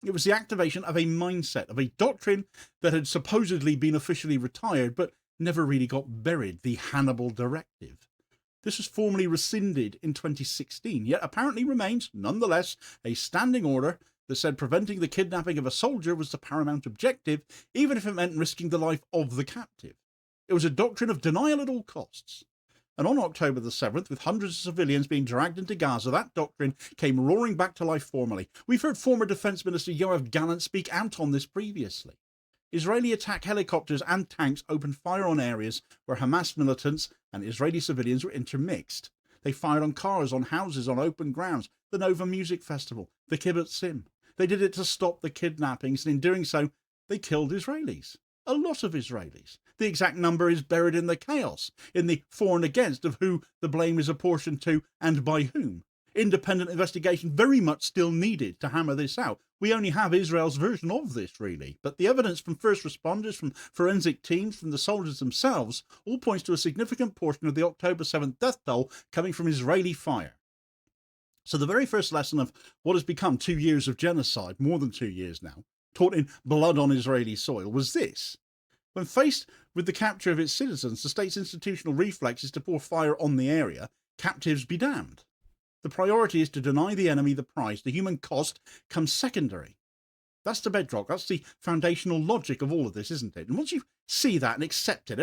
It was the activation of a mindset, of a doctrine that had supposedly been officially retired, but never really got buried, the Hannibal Directive. This was formally rescinded in 2016, yet apparently remains, nonetheless, a standing order that said preventing the kidnapping of a soldier was the paramount objective, even if it meant risking the life of the captive. It was a doctrine of denial at all costs. And on October the 7th, with hundreds of civilians being dragged into Gaza, that doctrine came roaring back to life formally. We've heard former Defense Minister Yoav Gallant speak out on this previously. Israeli attack helicopters and tanks opened fire on areas where Hamas militants and Israeli civilians were intermixed. They fired on cars, on houses, on open grounds, the Nova Music Festival, the Kibbutzim. They did it to stop the kidnappings, and in doing so, they killed Israelis. A lot of Israelis. The exact number is buried in the chaos, in the for and against of who the blame is apportioned to and by whom. Independent investigation very much still needed to hammer this out. We only have Israel's version of this, really, but the evidence from first responders, from forensic teams, from the soldiers themselves, all points to a significant portion of the October 7th death toll coming from Israeli fire. So the very first lesson of what has become 2 years of genocide, more than 2 years now, taught in blood on Israeli soil, was this. When faced with the capture of its citizens, the state's institutional reflex is to pour fire on the area, captives be damned. The priority is to deny the enemy the prize. The human cost comes secondary. That's the bedrock. That's the foundational logic of all of this, isn't it? And once you see that and accept it,